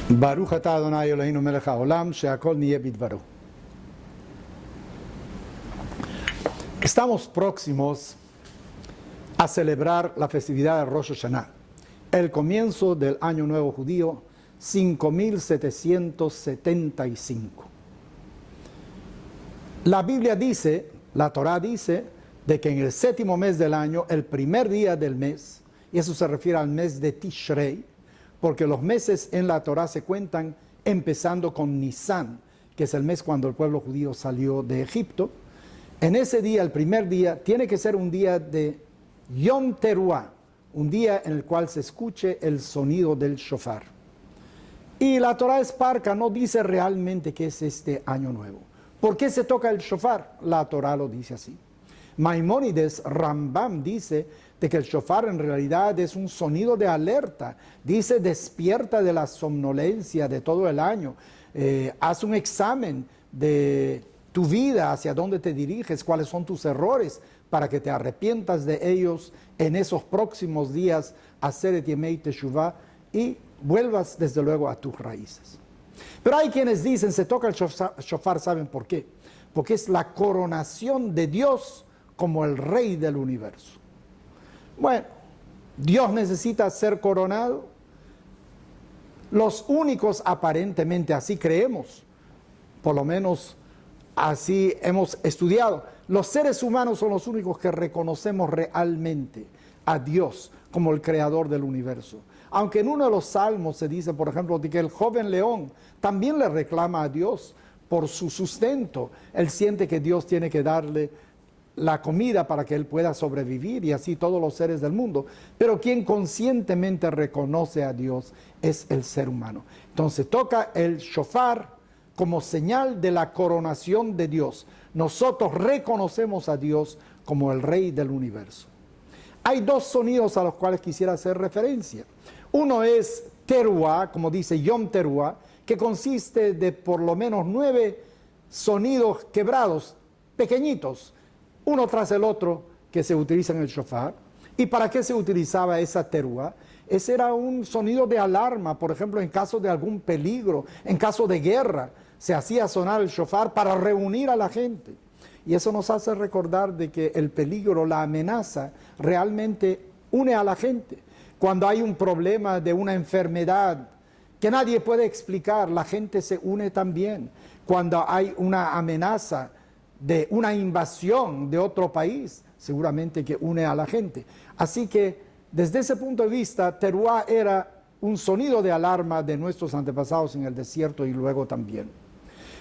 Baruch atah Adonai Eloheinu melech haolam, she'akol niyeh bidvaro. Estamos próximos a celebrar la festividad de Rosh Hashanah, el comienzo del Año Nuevo Judío, 5775. La Biblia dice, la Torah dice, de que en el séptimo mes del año, el primer día del mes, y eso se refiere al mes de Tishrei, porque los meses en la Torah se cuentan empezando con Nisan, que es el mes cuando el pueblo judío salió de Egipto. En ese día, el primer día, tiene que ser un día de Yom Teruah, un día en el cual se escuche el sonido del shofar. Y la Torah Esparca no dice realmente qué es este año nuevo. ¿Por qué se toca el shofar? La Torah lo dice así. Maimónides, Rambam dice de que el shofar en realidad es un sonido de alerta. Dice, despierta de la somnolencia de todo el año. Haz un examen de tu vida, hacia dónde te diriges, cuáles son tus errores, para que te arrepientas de ellos en esos próximos días, Aseret Yemei Teshuvah, y vuelvas desde luego a tus raíces. Pero hay quienes dicen, se toca el shofar, ¿saben por qué? Porque es la coronación de Dios como el Rey del universo. Bueno, Dios necesita ser coronado. Los únicos, aparentemente así creemos, por lo menos así hemos estudiado, los seres humanos son los únicos que reconocemos realmente a Dios como el creador del universo. Aunque en uno de los salmos se dice, por ejemplo, que el joven león también le reclama a Dios por su sustento. Él siente que Dios tiene que darle la comida para que él pueda sobrevivir, y así todos los seres del mundo. Pero quien conscientemente reconoce a Dios es el ser humano. Entonces toca el shofar como señal de la coronación de Dios. Nosotros reconocemos a Dios como el Rey del universo. Hay dos sonidos a los cuales quisiera hacer referencia. Uno es Teruah, como dice Yom Teruah, que consiste de por lo menos 9 sonidos quebrados, pequeñitos, uno tras el otro, que se utiliza en el shofar. ¿Y para qué se utilizaba esa teruah? Ese era un sonido de alarma, por ejemplo, en caso de algún peligro, en caso de guerra, se hacía sonar el shofar para reunir a la gente. Y eso nos hace recordar de que el peligro, la amenaza, realmente une a la gente. Cuando hay un problema de una enfermedad que nadie puede explicar, la gente se une también. Cuando hay una amenaza de una invasión de otro país, seguramente que une a la gente. Así que desde ese punto de vista, teruah era un sonido de alarma de nuestros antepasados en el desierto y luego también.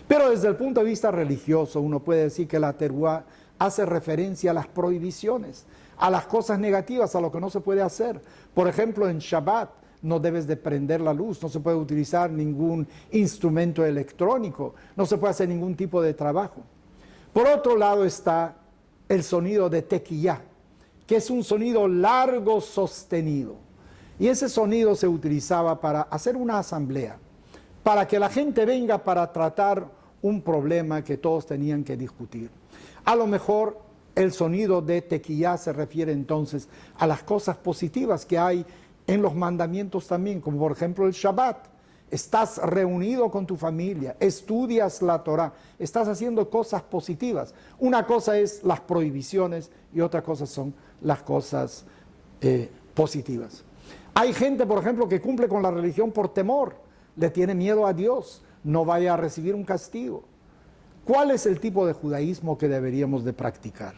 Pero desde el punto de vista religioso, uno puede decir que la teruah hace referencia a las prohibiciones, a las cosas negativas, a lo que no se puede hacer. Por ejemplo, en Shabbat no debes de prender la luz, no se puede utilizar ningún instrumento electrónico, no se puede hacer ningún tipo de trabajo. Por otro lado está el sonido de tequillá, que es un sonido largo sostenido. Y ese sonido se utilizaba para hacer una asamblea, para que la gente venga para tratar un problema que todos tenían que discutir. A lo mejor el sonido de tequillá se refiere entonces a las cosas positivas que hay en los mandamientos también, como por ejemplo el Shabbat. Estás reunido con tu familia, estudias la Torah, estás haciendo cosas positivas. Una cosa es las prohibiciones y otra cosa son las cosas positivas. Hay gente, por ejemplo, que cumple con la religión por temor, le tiene miedo a Dios, no vaya a recibir un castigo. ¿Cuál es el tipo de judaísmo que deberíamos de practicar?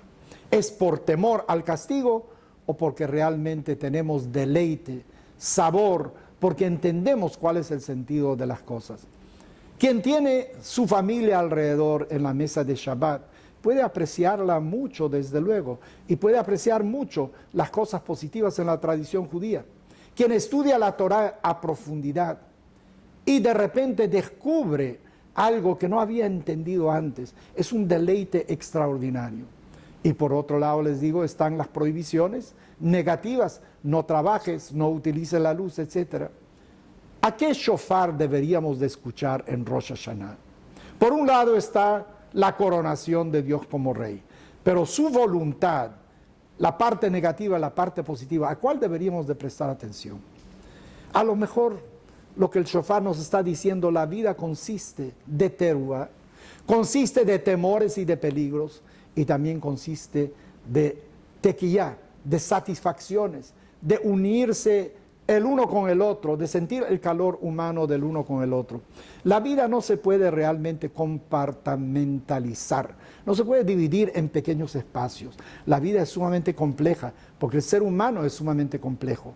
¿Es por temor al castigo o porque realmente tenemos deleite, sabor, porque entendemos cuál es el sentido de las cosas? Quien tiene su familia alrededor en la mesa de Shabbat puede apreciarla mucho, desde luego, y puede apreciar mucho las cosas positivas en la tradición judía. Quien estudia la Torah a profundidad y de repente descubre algo que no había entendido antes, es un deleite extraordinario. Y por otro lado, les digo, están las prohibiciones negativas: no trabajes, no utilices la luz, etc. ¿A qué shofar deberíamos de escuchar en Rosh Hashanah? Por un lado está la coronación de Dios como Rey, pero su voluntad, la parte negativa, la parte positiva, ¿a cuál deberíamos de prestar atención? A lo mejor lo que el shofar nos está diciendo, la vida consiste de teruah, consiste de temores y de peligros, y también consiste de tequiyá, de satisfacciones, de unirse el uno con el otro, de sentir el calor humano del uno con el otro. La vida no se puede realmente compartimentalizar, no se puede dividir en pequeños espacios. La vida es sumamente compleja, porque el ser humano es sumamente complejo.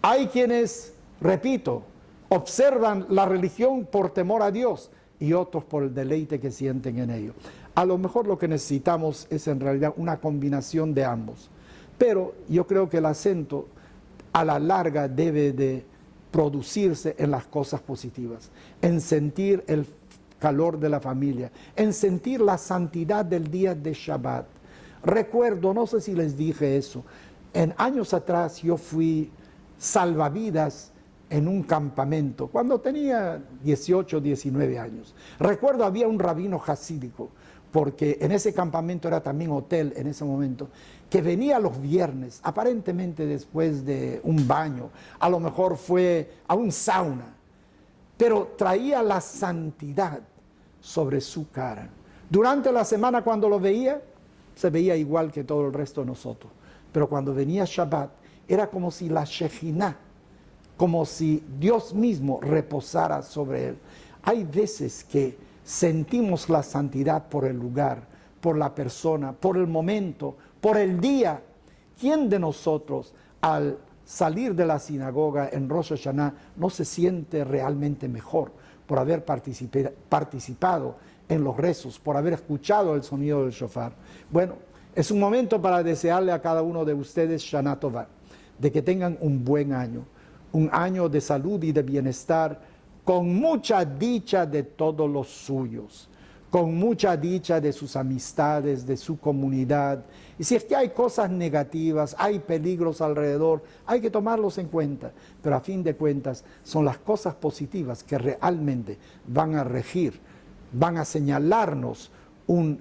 Hay quienes, repito, observan la religión por temor a Dios y otros por el deleite que sienten en ello. A lo mejor lo que necesitamos es en realidad una combinación de ambos. Pero yo creo que el acento a la larga debe de producirse en las cosas positivas, en sentir el calor de la familia, en sentir la santidad del día de Shabbat. Recuerdo, no sé si les dije eso, en años atrás yo fui salvavidas en un campamento, cuando tenía 18, 19 años. Recuerdo había un rabino hasídico, porque en ese campamento era también hotel en ese momento, que venía los viernes, aparentemente después de un baño, a lo mejor fue a un sauna, pero traía la santidad sobre su cara. Durante la semana cuando lo veía, se veía igual que todo el resto de nosotros, pero cuando venía Shabbat, era como si la Shejinah, como si Dios mismo reposara sobre él. Hay veces que sentimos la santidad por el lugar, por la persona, por el momento, por el día. ¿Quién de nosotros al salir de la sinagoga en Rosh Hashanah no se siente realmente mejor por haber participado en los rezos, por haber escuchado el sonido del shofar? Bueno, es un momento para desearle a cada uno de ustedes Shana Tová, de que tengan un buen año, un año de salud y de bienestar, con mucha dicha de todos los suyos, con mucha dicha de sus amistades, de su comunidad. Y si es que hay cosas negativas, hay peligros alrededor, hay que tomarlos en cuenta. Pero a fin de cuentas son las cosas positivas que realmente van a regir, van a señalarnos un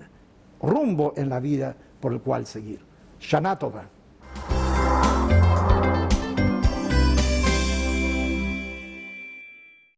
rumbo en la vida por el cual seguir. Shana Tová.